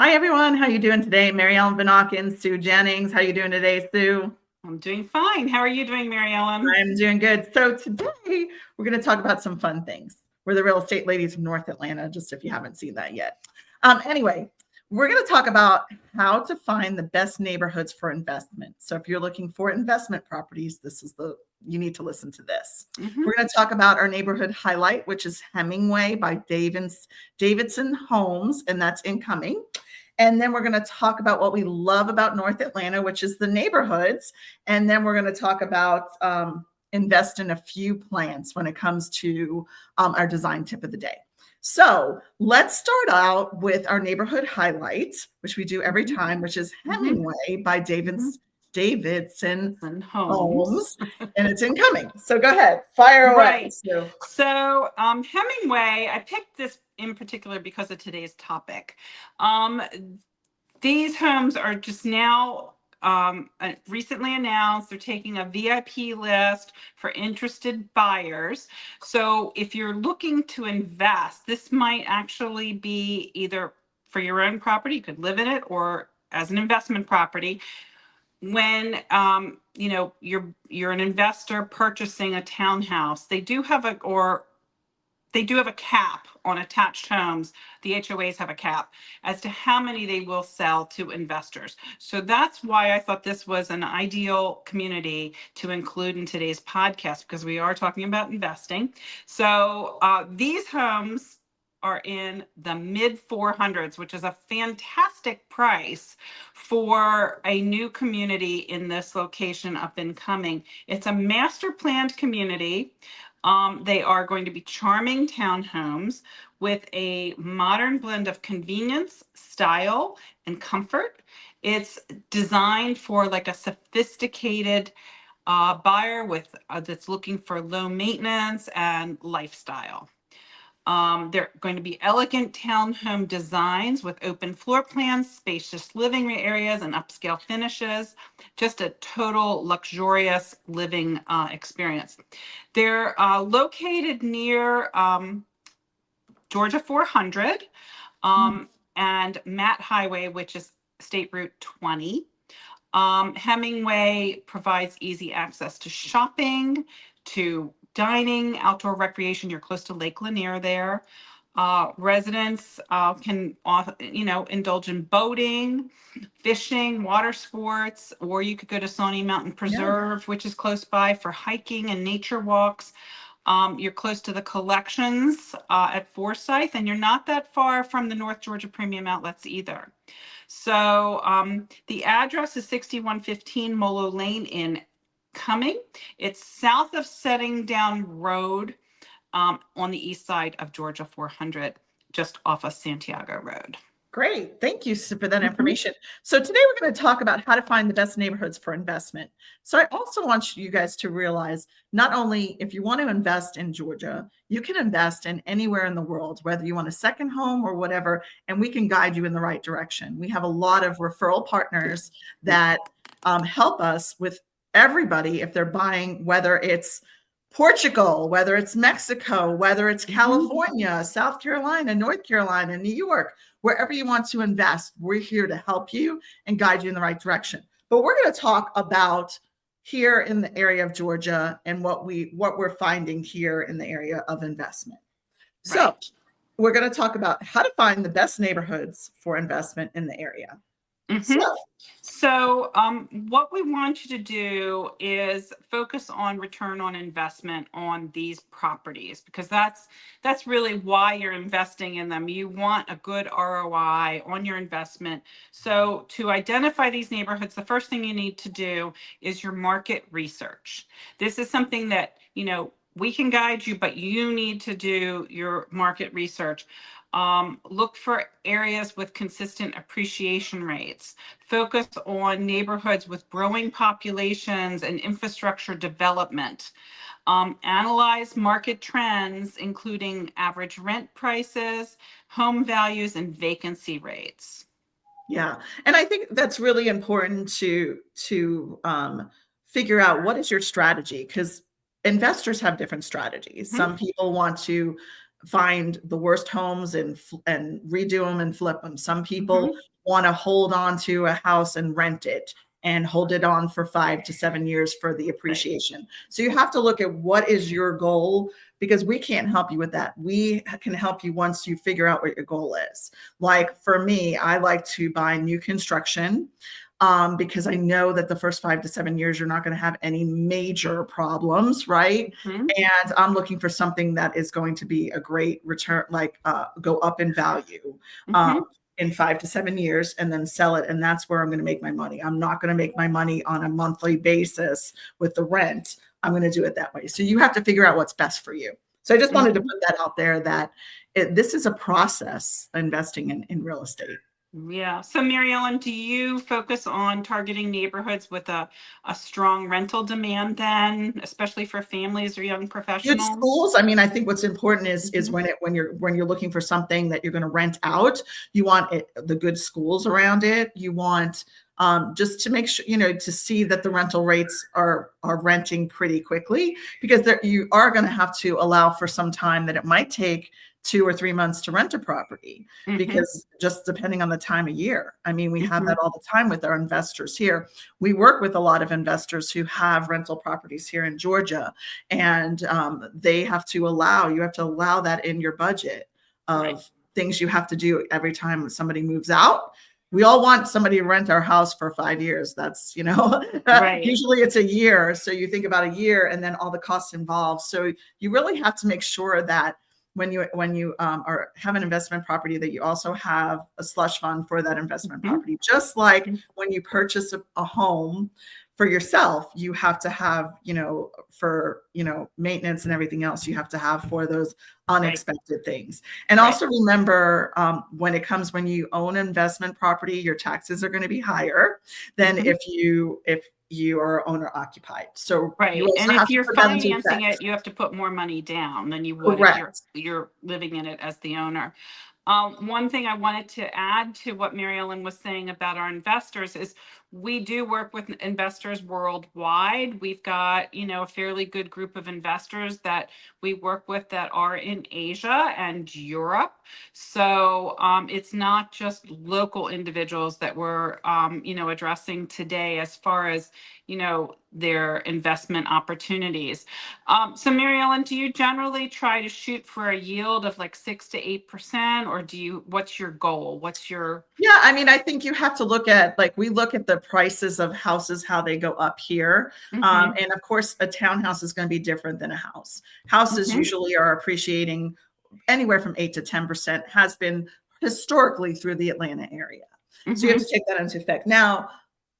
Hi, everyone. How you doing today? Mary Ellen Vanauken, Sue Jennings. How you doing today, Sue? I'm doing fine. How are you doing, Mary Ellen? I'm doing good. So today we're going to talk about some fun things. We're the real estate ladies from North Atlanta, just if you haven't seen that yet. Anyway, we're going to talk about how to find the best neighborhoods for investment. So if you're looking for investment properties, you need to listen to this. We're going to talk about our neighborhood highlight, which is Hemingway by Davidson Homes, and that's incoming. And then we're going to talk about what we love about North Atlanta, which is the neighborhoods. And then we're going to talk about invest in a few plants when it comes to our design tip of the day. So let's start out with our neighborhood highlights, which we do every time, which is Hemingway by Davidson Homes, and it's incoming. So go ahead, fire away. Right. So Hemingway, I picked this in particular because of today's topic. These homes are just now recently announced. They're taking a VIP list for interested buyers. So if you're looking to invest, this might actually be either for your own property, you could live in it, or as an investment property. When you're an investor purchasing a townhouse, they do have a cap on attached homes. The HOAs have a cap as to how many they will sell to investors. So that's why I thought this was an ideal community to include in today's podcast, because we are talking about investing. So these homes are in the mid 400s, which is a fantastic price for a new community in this location up and coming. It's a master planned community. They are going to be charming townhomes with a modern blend of convenience, style, and comfort. It's designed for like a sophisticated buyer that's looking for low maintenance and lifestyle. They're going to be elegant townhome designs with open floor plans, spacious living areas, and upscale finishes. Just a total luxurious living experience. They're located near Georgia 400 and Matt Highway, which is State Route 20. Hemingway provides easy access to shopping, to dining, outdoor recreation. You're close to Lake Lanier there. Residents can, indulge in boating, fishing, water sports, or you could go to Suwanee Mountain Preserve, which is close by, for hiking and nature walks. You're close to the collections at Forsyth, and you're not that far from the North Georgia Premium Outlets either. So the address is 6115 Molo Lane in Cumming. It's south of Setting Down Road on the east side of Georgia 400, just off of Santiago Road. Great. Thank you for that information. So today we're going to talk about how to find the best neighborhoods for investment. So I also want you guys to realize, not only if you want to invest in Georgia, you can invest in anywhere in the world, whether you want a second home or whatever, and we can guide you in the right direction. We have a lot of referral partners that help us with everybody if they're buying, whether it's Portugal, whether it's Mexico, whether it's California, South Carolina, North Carolina, New York, wherever you want to invest, we're here to help you and guide you in the right direction. But we're going to talk about here in the area of Georgia and what we're finding here in the area of investment. So we're going to talk about how to find the best neighborhoods for investment in the area. So what we want you to do is focus on return on investment on these properties, because that's really why you're investing in them. You want a good ROI on your investment. So to identify these neighborhoods, the first thing you need to do is your market research. This is something that, we can guide you, but you need to do your market research. Look for areas with consistent appreciation rates. Focus on neighborhoods with growing populations and infrastructure development. Analyze market trends, including average rent prices, home values, and vacancy rates. Yeah, and I think that's really important to figure out what is your strategy, because investors have different strategies. Some people want to find the worst homes and redo them and flip them. Some people want to hold on to a house and rent it and hold it on for 5 to 7 years for the appreciation. So you have to look at what is your goal, because we can't help you with that. We can help you once you figure out what your goal is. Like for me, I like to buy new construction because I know that the first 5 to 7 years, you're not going to have any major problems, right? Mhm. And I'm looking for something that is going to be a great return, like go up in value. Mhm. In 5 to 7 years and then sell it. And that's where I'm going to make my money. I'm not going to make my money on a monthly basis with the rent. I'm going to do it that way. So you have to figure out what's best for you. So I just wanted to put that out there that this is a process, investing in real estate. Yeah. So, Mary Ellen, do you focus on targeting neighborhoods with a strong rental demand then, especially for families or young Good professionals? schools. I mean, I think what's important is Mhm. when you're looking for something that you're going to rent out, you want the good schools around it. You want just to make sure, to see that the rental rates are renting pretty quickly, because you are going to have to allow for some time that it might take 2 or 3 months to rent a property, Mhm. because just depending on the time of year. I mean, we have that Mhm. all the time with our investors here. We work with a lot of investors who have rental properties here in Georgia, and you have to allow that in your budget Right. of things you have to do every time somebody moves out. We all want somebody to rent our house for 5 years. That's, Right. usually it's a year. So you think about a year and then all the costs involved. So you really have to make sure that when you have an investment property, that you also have a slush fund for that investment Mhm. property. Just like when you purchase a home for yourself, you have to have, for, maintenance and everything else, you have to have for those Right. unexpected things. And Right. also remember, when you own investment property, your taxes are going to be higher than Mhm. if you are owner occupied. So you Right. And also if have to you're put that into financing effect. it, you have to put more money down than you would if you're Correct. you're living in it as the owner. One thing I wanted to add to what Mary Ellen was saying about our investors is we do work with investors worldwide. We've got, a fairly good group of investors that we work with that are in Asia and Europe. So it's not just local individuals that we're, addressing today as far as, their investment opportunities. So Mary Ellen, do you generally try to shoot for a yield of like 6 to 8%, or what's your goal? What's your? Yeah, I mean, I think you have to look at, like, we look at the prices of houses, how they go up here. Mhm. And of course, a townhouse is going to be different than a house. Houses Mhm. usually are appreciating anywhere from 8 to 10%, has been historically through the Atlanta area. So you have Mhm. to take that into effect. Now,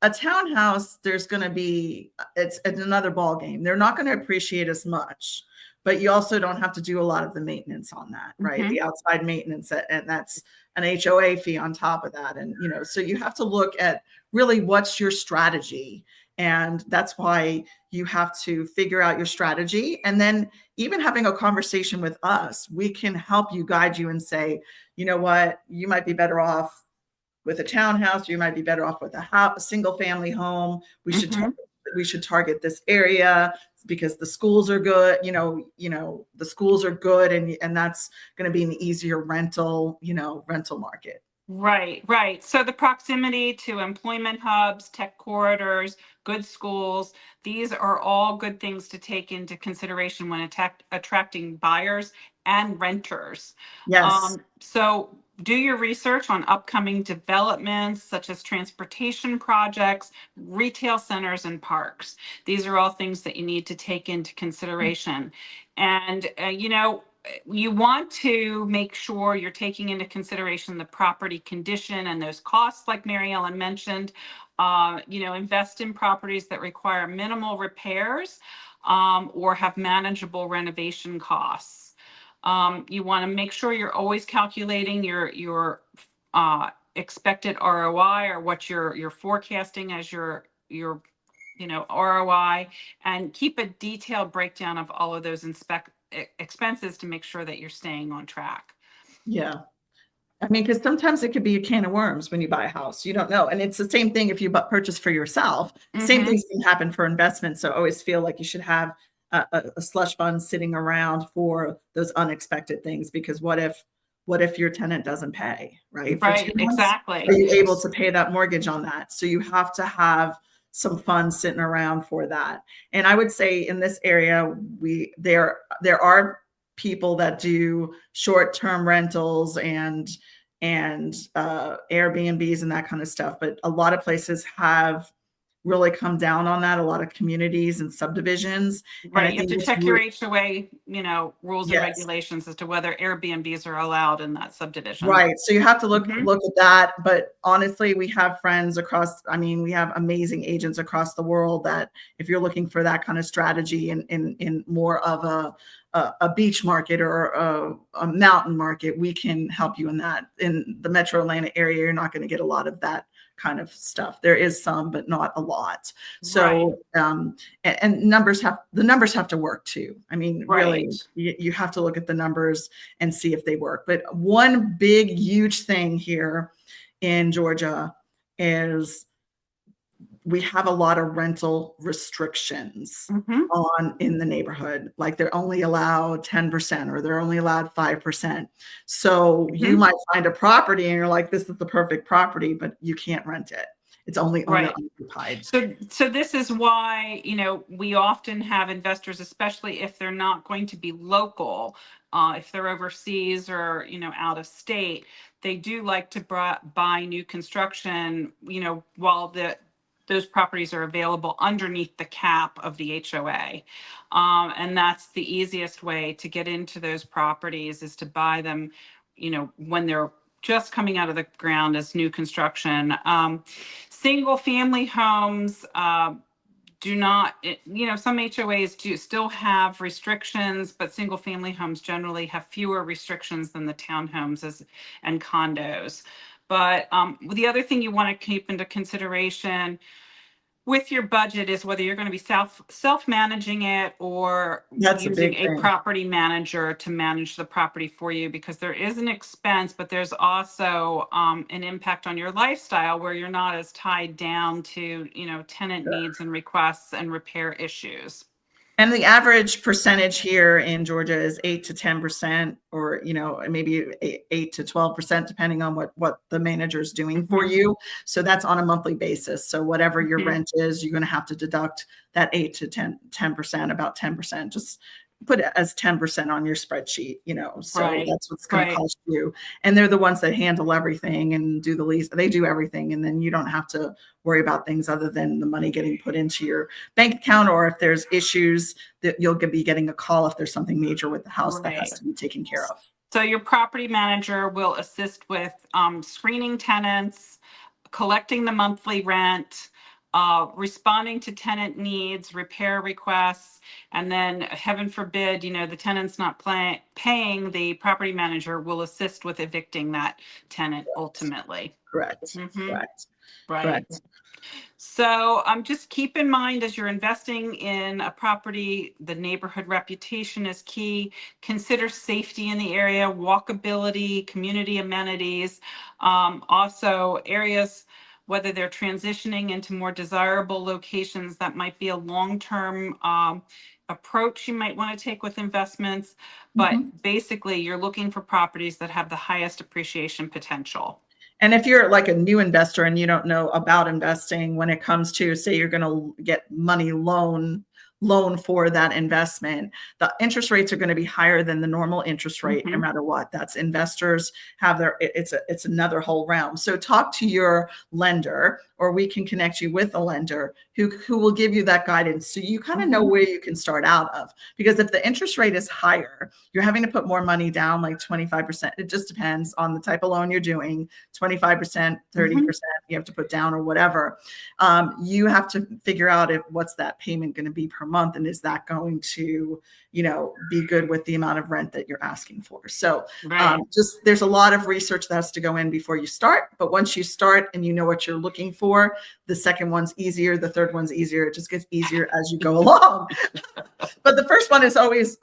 a townhouse, it's another ball game. They're not going to appreciate as much, but you also don't have to do a lot of the maintenance on that, right? The Mhm. outside maintenance, and that's an HOA fee on top of that. And, so you have to look at really what's your strategy. And that's why you have to figure out your strategy. And then even having a conversation with us, we can help you, guide you, and say, you know what, you might be better off with a townhouse. You might be better off with a single family home. Mhm. We should target this area because the schools are good. The schools are good, and that's going to be an easier rental market. Right, right. So the proximity to employment hubs, tech corridors, good schools, these are all good things to take into consideration when attracting buyers and renters. Yes. So do your research on upcoming developments such as transportation projects, retail centers, and parks. These are all things that you need to take into consideration. And, you want to make sure you're taking into consideration the property condition and those costs, like Mary Ellen mentioned. Invest in properties that require minimal repairs or have manageable renovation costs. You want to make sure you're always calculating expected ROI, or what you're forecasting as your ROI, and keep a detailed breakdown of all of those expenses to make sure that you're staying on track. Yeah. I mean, because sometimes it could be a can of worms when you buy a house. You don't know. And it's the same thing if you purchase for yourself. Same Mm-hmm. things can happen for investment. So always feel like you should have a slush fund sitting around for those unexpected things. Because what if What if your tenant doesn't pay, right? For 2 Right, months, exactly. are you able to pay that mortgage on that? So you have to have some funds sitting around for that. And I would say in this area, there are people that do short-term rentals and Airbnbs and that kind of stuff. But a lot of places have really come down on that, a lot of communities and subdivisions. And I Right, you have think to it's check your HOA, rules and yes. regulations as to whether Airbnbs are allowed in that subdivision. Right. So you have to look Mhm. look at that. But honestly, we have friends across, I mean, we have amazing agents across the world that if you're looking for that kind of strategy in more of a beach market or a mountain market, we can help you in that. In the metro Atlanta area, you're not going to get a lot of that kind of stuff. There is some, but not a lot. Right, So and numbers have to work too. I mean, right. really, you have to look at the numbers and see if they work. But one big, huge thing here in Georgia is we have a lot of rental restrictions Mhm, on in the neighborhood. Like they're only allowed 10% or they're only allowed 5%. So you mhm. might find a property and you're like, this is the perfect property, but you can't rent it. It's only owner Right. occupied. So this is why, we often have investors, especially if they're not going to be local, if they're overseas or, out of state, they do like to buy new construction, while those properties are available underneath the cap of the HOA. And that's the easiest way to get into those properties is to buy them, when they're just coming out of the ground as new construction. Single family homes do not, some HOAs do still have restrictions, but single family homes generally have fewer restrictions than the townhomes and condos. But the other thing you want to keep into consideration with your budget is whether you're going to be self-managing it or That's a using big a thing. property manager to manage the property for you, because there is an expense, but there's also an impact on your lifestyle where you're not as tied down to, tenant needs and requests and repair issues. And the average percentage here in Georgia is 8 to 10%, or maybe 8 to 12%, depending on what the manager is doing for Mhm, you. So that's on a monthly basis. So whatever your mhm. rent is, you're going to have to deduct that 8 to 10%, about 10%. Just put it as 10% on your spreadsheet. So Right, that's what's going to right. cost you. And they're the ones that handle everything and do the lease. They do everything, and then you don't have to worry about things other than the money getting put into your bank account, or if there's issues that you'll be getting a call if there's something major with the house that has Right. to be taken care of. So your property manager will assist with screening tenants, collecting the monthly rent, responding to tenant needs, repair requests, and then heaven forbid, the tenant's not paying, the property manager will assist with evicting that tenant ultimately. Correct. Hmm. Correct. Right. Correct. So just keep in mind as you're investing in a property, the neighborhood reputation is key. Consider safety in the area, walkability, community amenities, also areas, whether they're transitioning into more desirable locations. That might be a long-term approach you might want to take with investments. But Mhm. basically, you're looking for properties that have the highest appreciation potential. And if you're like a new investor and you don't know about investing, when it comes to, say, you're going to get money loan for that investment, the interest rates are going to be higher than the normal interest rate no Mhm. matter what. That's investors have it's another whole realm. So talk to your lender, or we can connect you with a lender who will give you that guidance so you kind of know Mhm. where you can start out of. Because if the interest rate is higher, you're having to put more money down, like 25%. It just depends on the type of loan you're doing. 25%, Mhm. 30% you have to put down or whatever. You have to figure out what's that payment going to be per month, and is that going to be good with the amount of rent that you're asking for. So Right. just there's a lot of research that has to go in before you start, but once you start and you know what you're looking for, the second one's easier, the third one's easier. It just gets easier as you go along. But the first one is always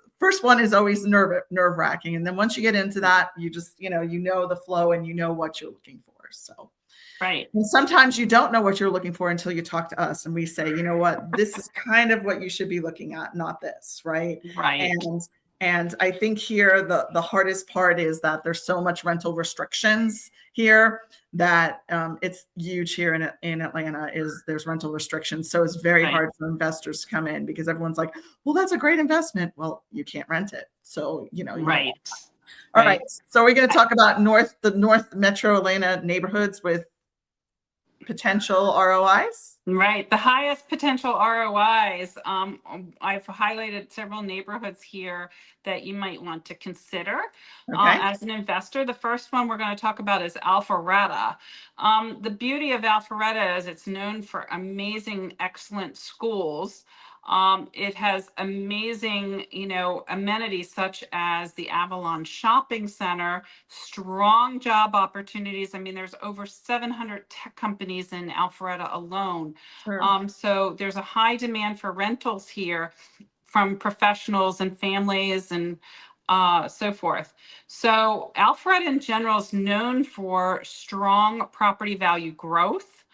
nerve wracking, and then once you get into that, you just the flow and you know what you're looking for. So, Right. and sometimes you don't know what you're looking for until you talk to us and we say, you know what, this is kind of what you should be looking at, not this, right? Right. And And I think here the hardest part is that there's so much rental restrictions here that it's huge here in Atlanta is there's rental restrictions. So it's very Right. hard for investors to come in because everyone's like, well, that's a great investment. Well, you can't rent it. So, you don't. Right. All right. So we're going to talk about the North Metro Atlanta neighborhoods with potential ROIs. Right. The highest potential ROIs. I've highlighted several neighborhoods here that you might want to consider Okay. as an investor. The first one we're going to talk about is Alpharetta. The beauty of Alpharetta is it's known for amazing, excellent schools. It has amazing, amenities such as the Avalon Shopping Center, strong job opportunities. I mean, there's over 700 tech companies in Alpharetta alone. Sure. So there's a high demand for rentals here from professionals and families and so forth. So Alpharetta in general is known for strong property value growth.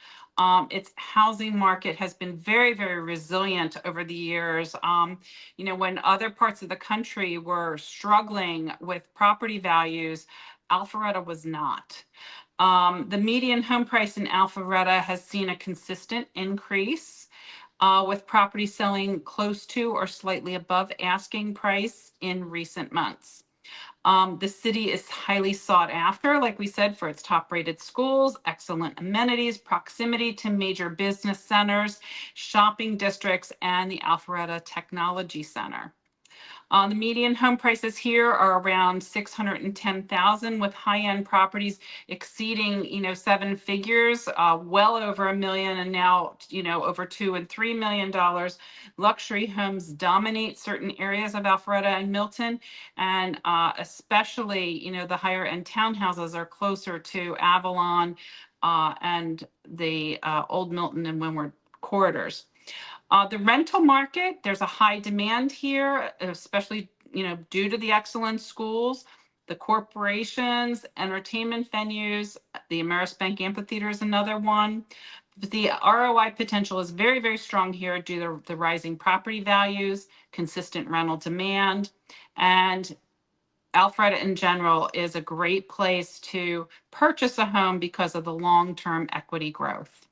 Its housing market has been very, very resilient over the years. When other parts of the country were struggling with property values, Alpharetta was not. The median home price in Alpharetta has seen a consistent increase, with property selling close to or slightly above asking price in recent months. The city is highly sought after, like we said, for its top-rated schools, excellent amenities, proximity to major business centers, shopping districts, and the Alpharetta Technology Center. The median home prices here are around 610,000, with high-end properties exceeding, seven figures, well over $1 million, and now, over $2 and $3 million. Luxury homes dominate certain areas of Alpharetta and Milton, and especially, the higher-end townhouses are closer to Avalon and the Old Milton and Windward corridors. The rental market, there's a high demand here, especially, due to the excellent schools, the corporations, entertainment venues. The Ameris Bank Amphitheater is another one. But the ROI potential is very, very strong here due to the rising property values, consistent rental demand, and Alpharetta in general is a great place to purchase a home because of the long-term equity growth.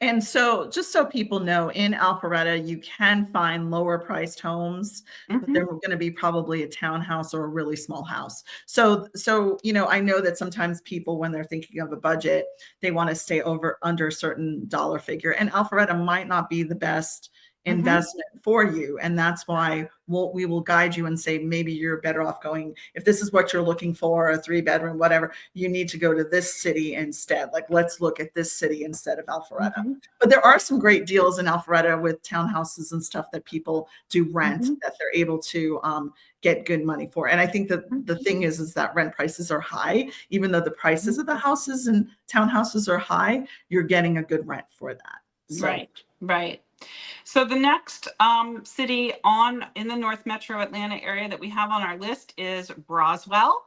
And so just so people know, in Alpharetta, you can find lower priced homes, but they're going to be probably a townhouse or a really small house. So, I know that sometimes people, when they're thinking of a budget, they want to stay under a certain dollar figure. And Alpharetta might not be the best investment for you. And that's why we will guide you and say, maybe you're better off going, if this is what you're looking for, a 3-bedroom, whatever, you need to go to this city instead. Like, let's look at this city instead of Alpharetta. But there are some great deals in Alpharetta with townhouses and stuff that people do rent that they're able to get good money for. And I think that the thing is that rent prices are high. Even though the prices of the houses and townhouses are high, you're getting a good rent for that. So. Right. So the next city in the North Metro Atlanta area that we have on our list is Roswell.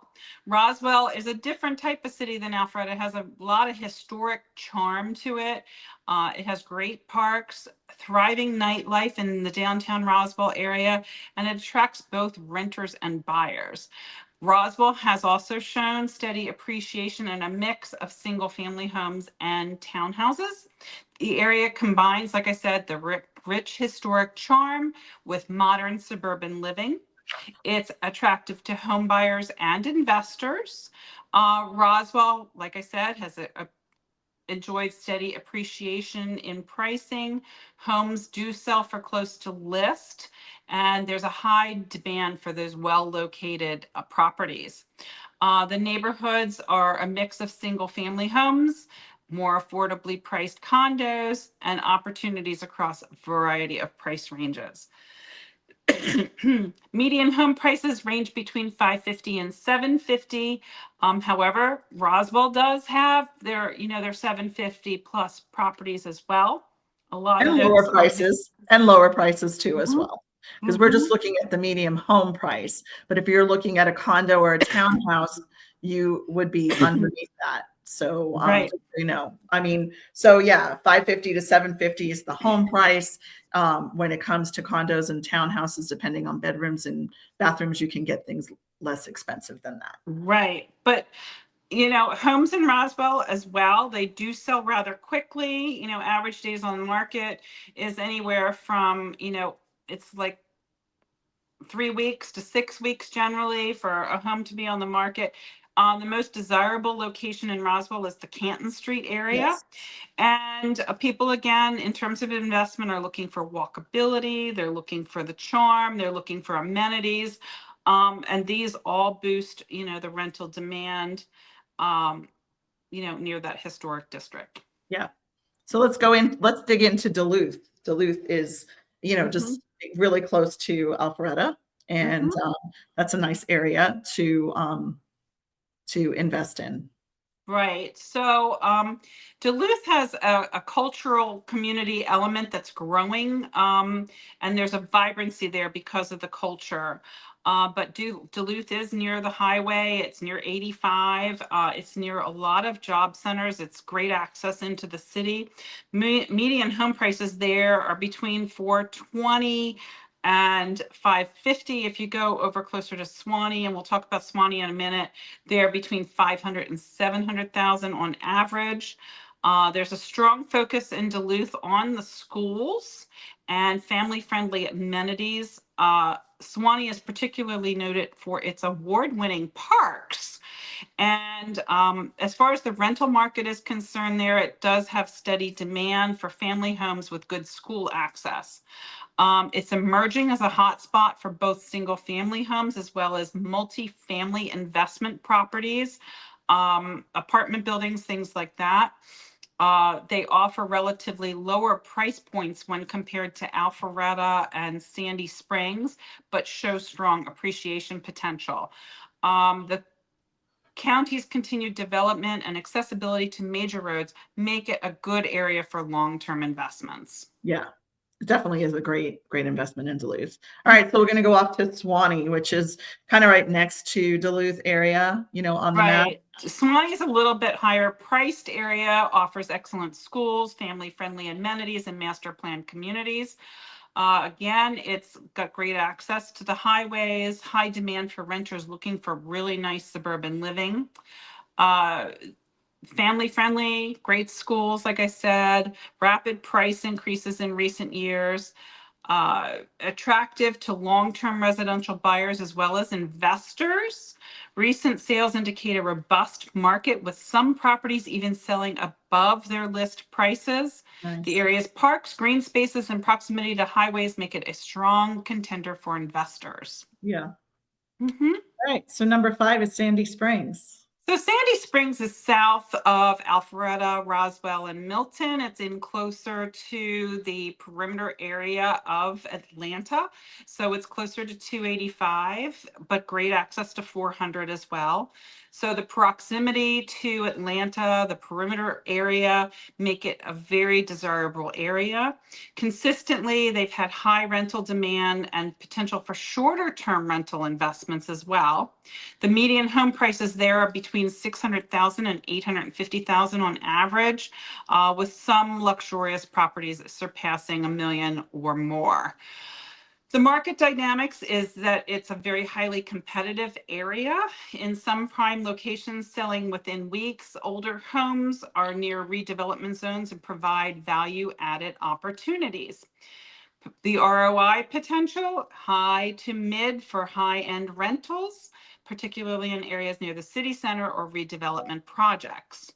Roswell is a different type of city than Alpharetta. It has a lot of historic charm to it. It has great parks, thriving nightlife in the downtown Roswell area, and it attracts both renters and buyers. Roswell has also shown steady appreciation in a mix of single-family homes and townhouses. The area combines, like I said, the rich historic charm with modern suburban living. It's attractive to home buyers and investors. Roswell, like I said, has enjoyed steady appreciation in pricing. Homes do sell for close to list, and there's a high demand for those well-located properties. The neighborhoods are a mix of single-family homes, more affordably priced condos, and opportunities across a variety of price ranges. Median home prices range between $550 and $750. However, Roswell does have their 750 plus properties as well. A lot and of lower prices and lower prices too as well, because we're just looking at the median home price. But if you're looking at a condo or a townhouse, you would be underneath that. So, Right. you know, I mean, so yeah, 550 to 750 is the home price. When it comes to condos and townhouses, depending on bedrooms and bathrooms, you can get things less expensive than that. Right. But homes in Roswell as well, they do sell rather quickly. Average days on the market is anywhere from, it's like 3 weeks to 6 weeks generally for a home to be on the market. The most desirable location in Roswell is the Canton Street area. Yes. And people, again, in terms of investment, are looking for walkability, they're looking for the charm, they're looking for amenities. And these all boost, the rental demand, near that historic district. Yeah. So let's dig into Duluth. Duluth is, just really close to Alpharetta, and Mhm. that's a nice area to invest in. Right. So Duluth has a cultural community element that's growing, and there's a vibrancy there because of the culture. But Duluth is near the highway. It's near 85. It's near a lot of job centers. It's great access into the city. Median home prices there are between 420 and 550. If you go over closer to Suwanee, and we'll talk about Suwanee in a minute, they're between 500 and 700,000 on average. There's a strong focus in Duluth on the schools and family-friendly amenities. Suwanee is particularly noted for its award-winning parks. And as far as the rental market is concerned there, it does have steady demand for family homes with good school access. It's emerging as a hotspot for both single family homes as well as multi-family investment properties, apartment buildings, things like that. They offer relatively lower price points when compared to Alpharetta and Sandy Springs, but show strong appreciation potential. The county's continued development and accessibility to major roads make it a good area for long-term investments. Yeah. It definitely is a great investment in Duluth. All right, so we're going to go off to Suwanee, which is kind of right next to Duluth area, on the map. Right. Suwanee is a little bit higher priced area, offers excellent schools, family-friendly amenities, and master plan communities. Again, it's got great access to the highways, high demand for renters looking for really nice suburban living. Family-friendly, great schools, like I said, rapid price increases in recent years. Attractive to long-term residential buyers as well as investors. Recent sales indicate a robust market with some properties even selling above their list prices. Nice. The area's parks, green spaces, and proximity to highways make it a strong contender for investors. Yeah. Mhm. All right, so number 5 is Sandy Springs. So Sandy Springs is south of Alpharetta, Roswell, and Milton. It's in closer to the perimeter area of Atlanta. So it's closer to 285, but great access to 400 as well. So the proximity to Atlanta, the perimeter area, make it a very desirable area. Consistently, they've had high rental demand and potential for shorter term rental investments as well. The median home prices there are between 600,000 and 850,000 on average, with some luxurious properties surpassing $1 million or more. The market dynamics is that it's a very highly competitive area. In some prime locations, selling within weeks. Older homes are near redevelopment zones and provide value-added opportunities. The ROI potential, high to mid for high-end rentals, particularly in areas near the city center or redevelopment projects.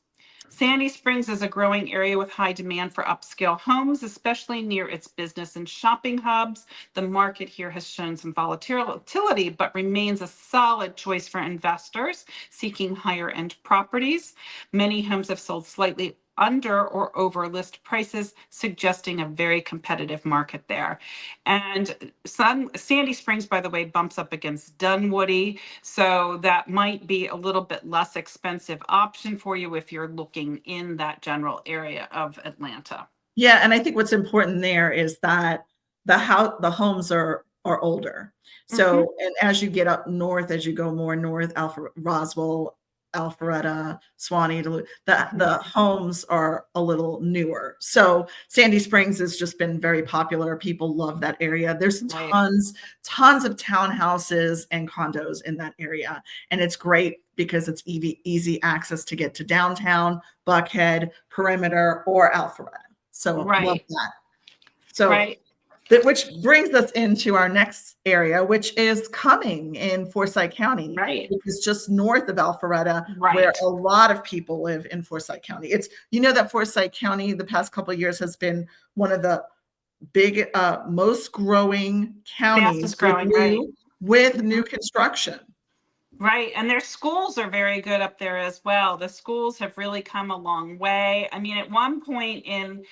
Sandy Springs is a growing area with high demand for upscale homes, especially near its business and shopping hubs. The market here has shown some volatility, but remains a solid choice for investors seeking higher end properties. Many homes have sold slightly under or over list prices, suggesting a very competitive market there. And Sandy Springs, by the way, bumps up against Dunwoody, so that might be a little bit less expensive option for you if you're looking in that general area of Atlanta. Yeah, and I think what's important there is that the homes are older. So, and as you get up north, as you go more north, Roswell, Alpharetta, Suwanee, Duluth. The homes are a little newer. So Sandy Springs has just been very popular. People love that area. There's Right. tons of townhouses and condos in that area. And it's great because it's easy access to get to downtown, Buckhead, Perimeter, or Alpharetta. So love Right. that. So Right. which brings us into our next area, which is coming in Forsyth County, Right. which is just north of Alpharetta, Right. where a lot of people live in Forsyth County. It's, you know, that Forsyth County the past couple of years has been one of the big, most growing counties Fastest growing, right. with new construction. Right. And their schools are very good up there as well. The schools have really come a long way. I mean, at one point in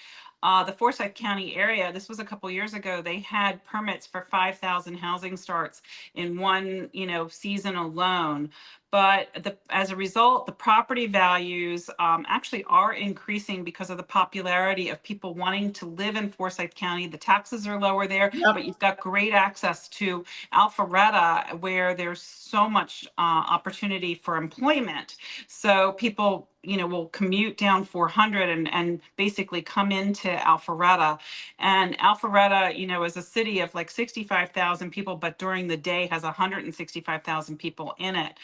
the Forsyth County area, this was a couple years ago, they had permits for 5,000 housing starts in one, season alone. But as a result, the property values actually are increasing because of the popularity of people wanting to live in Forsyth County. The taxes are lower there, Yep. but you've got great access to Alpharetta, where there's so much opportunity for employment. So people, will commute down 400 and basically come into Alpharetta. And Alpharetta, is a city of like 65,000 people, but during the day has 165,000 people in it.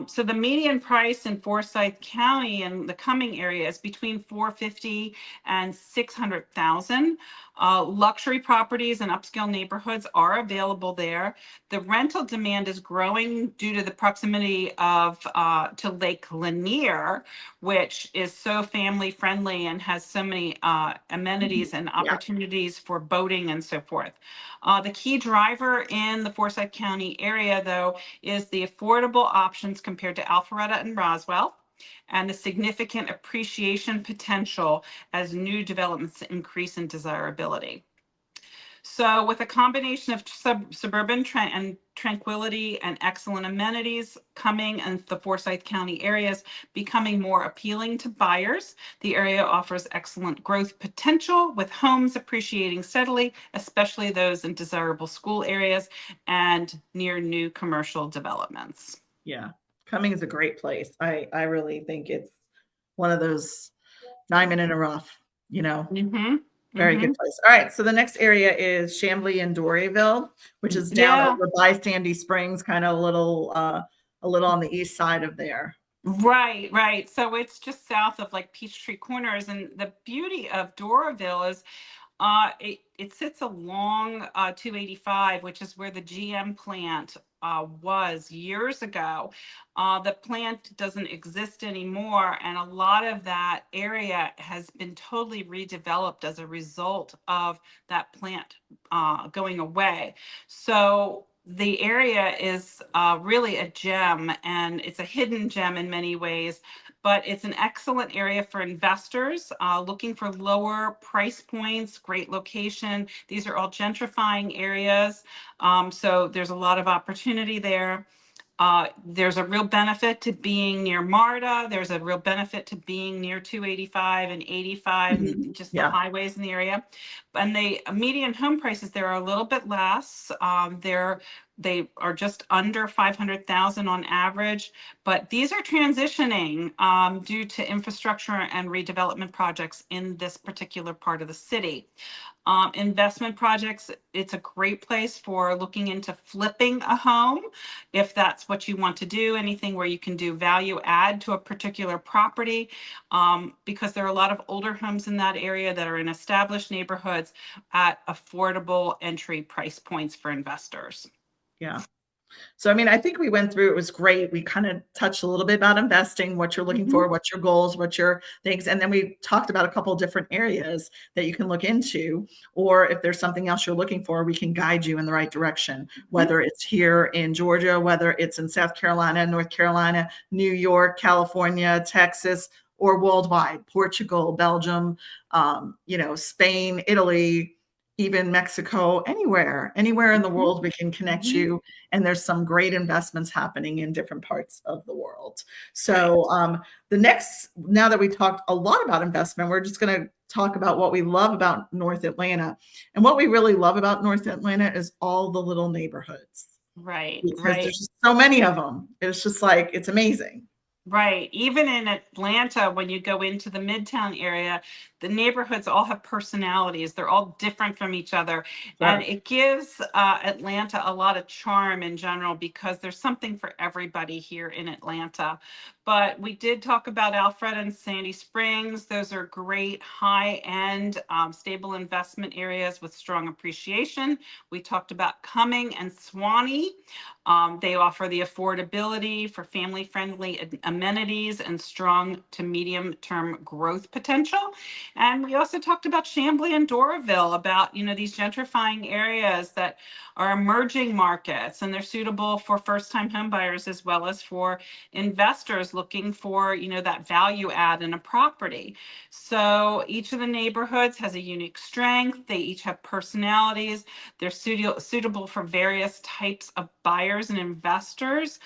So the median price in Forsyth County and the coming area is between 450 and 600,000. Luxury properties and upscale neighborhoods are available there. The rental demand is growing due to the proximity of to Lake Lanier, which is so family friendly and has so many amenities and opportunities for boating and so forth. The key driver in the Forsyth County area, though, is the affordable options compared to Alpharetta and Roswell, and the significant appreciation potential as new developments increase in desirability. So with a combination of suburban and tranquility and excellent amenities coming in the Forsyth County areas becoming more appealing to buyers, the area offers excellent growth potential with homes appreciating steadily, especially those in desirable school areas and near new commercial developments. Yeah. Cumming is a great place. I really think it's one of those diamond in a rough, very good place. All right. So the next area is Shambly and Doraville, which is down over by Sandy Springs, kind of a little on the east side of there. Right. So it's just south of like Peachtree Corners. And the beauty of Doraville is it sits along 285, which is where the GM plant was years ago. The plant doesn't exist anymore, and a lot of that area has been totally redeveloped as a result of that plant going away. So the area is really a gem, and it's a hidden gem in many ways, but it's an excellent area for investors looking for lower price points, great location. These are all gentrifying areas, so there's a lot of opportunity there. There's a real benefit to being near MARTA. There's a real benefit to being near 285 and 85 and just the highways in the area. And the median home prices there are a little bit less. They are just under 500,000 on average, but these are transitioning due to infrastructure and redevelopment projects in this particular part of the city. Investment projects, it's a great place for looking into flipping a home if that's what you want to do, anything where you can do value add to a particular property, because there are a lot of older homes in that area that are in established neighborhoods at affordable entry price points for investors. Yeah. So, I mean, I think we went through, it was great. We kind of touched a little bit about investing, what you're looking for, what's your goals, what's your things. And then we talked about a couple of different areas that you can look into, or if there's something else you're looking for, we can guide you in the right direction, whether it's here in Georgia, whether it's in South Carolina, North Carolina, New York, California, Texas, or worldwide, Portugal, Belgium, Spain, Italy, even Mexico, anywhere in the world, we can connect you. And there's some great investments happening in different parts of the world. So now that we talked a lot about investment, we're just going to talk about what we love about North Atlanta. And what we really love about North Atlanta is all the little neighborhoods. Right. Because there's just so many of them. It's just like, it's amazing. Right. Even in Atlanta, when you go into the Midtown area, the neighborhoods all have personalities. They're all different from each other. And Sure. it gives Atlanta a lot of charm in general because there's something for everybody here in Atlanta. But we did talk about Alfred and Sandy Springs. Those are great high-end stable investment areas with strong appreciation. We talked about Cumming and Suwanee. They offer the affordability for family-friendly amenities and strong to medium-term growth potential. And we also talked about Shambly and Doraville, about, these gentrifying areas that are emerging markets, and they're suitable for first-time home buyers as well as for investors looking for, that value add in a property. So each of the neighborhoods has a unique strength. They each have personalities. They're suitable for various types of buyers and investors,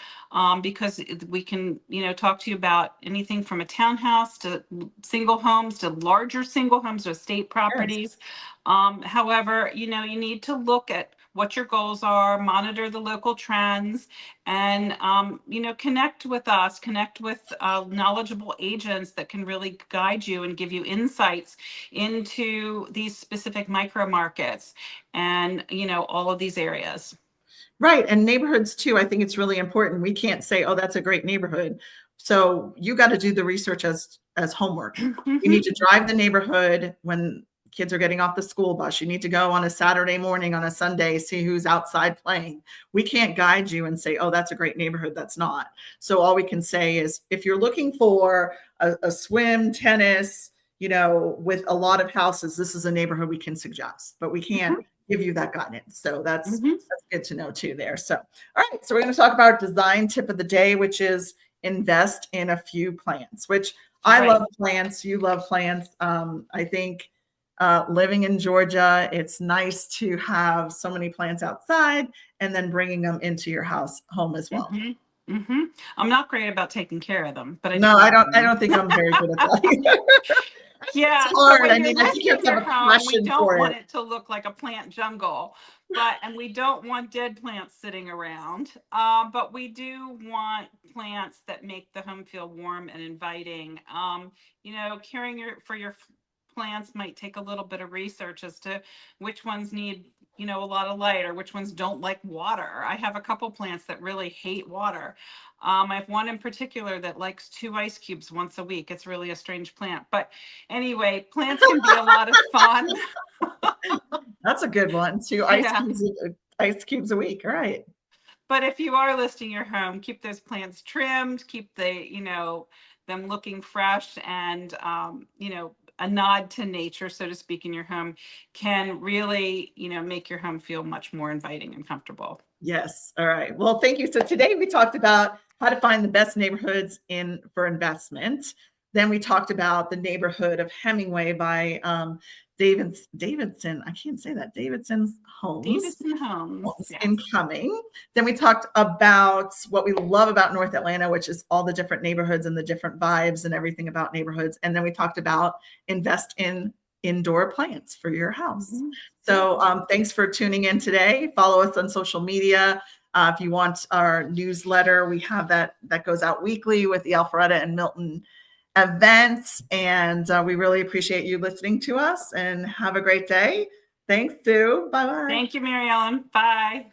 because we can, talk to you about anything from a townhouse to single homes to larger single homes to estate Yes. properties. However, you need to look at what your goals are, monitor the local trends, and, connect with us, connect with knowledgeable agents that can really guide you and give you insights into these specific micro markets and, all of these areas. Right. And neighborhoods too. I think it's really important. We can't say, oh, that's a great neighborhood. So you got to do the research as homework. You need to drive the neighborhood when kids are getting off the school bus. You need to go on a Saturday morning, on a Sunday, see who's outside playing. We can't guide you and say, oh, that's a great neighborhood. That's not. So all we can say is, if you're looking for a swim, tennis, with a lot of houses, this is a neighborhood we can suggest, but we can't give you that guidance. So that's good to know too there. So, all right. So we're going to talk about our design tip of the day, which is invest in a few plants, which I love plants. You love plants. I think living in Georgia, it's nice to have so many plants outside and then bringing them into your home as well. I'm not great about taking care of them, but I do. No, I don't think I'm very good at that. Yeah, It's hard. so when I you're mean, I think you have listing to have your a home, we passion don't for want it. it to look like a plant jungle, and we don't want dead plants sitting around. But we do want plants that make the home feel warm and inviting. Caring for your plants might take a little bit of research as to which ones need, a lot of light, or which ones don't like water. I have a couple plants that really hate water. I have one in particular that likes 2 ice cubes once a week. It's really a strange plant. But anyway, plants can be a lot of fun. That's a good one. Two Yeah. ice cubes a week. All right. But if you are listing your home, keep those plants trimmed, keep them looking fresh, and, a nod to nature, so to speak, in your home can really, make your home feel much more inviting and comfortable. Yes. All right. Well, thank you. So today we talked about how to find the best neighborhoods for investment. Then we talked about the neighborhood of Hemingway by Davidson. I can't say that. Davidson Homes. Davidson Homes. In Yes. Cumming. Then we talked about what we love about North Atlanta, which is all the different neighborhoods and the different vibes and everything about neighborhoods. And then we talked about invest in indoor plants for your house. So thanks for tuning in today. Follow us on social media. If you want our newsletter, we have that goes out weekly with the Alpharetta and Milton events. And we really appreciate you listening to us, and have a great day. Thanks, Sue. Bye-bye. Thank you, Mary Ellen. Bye.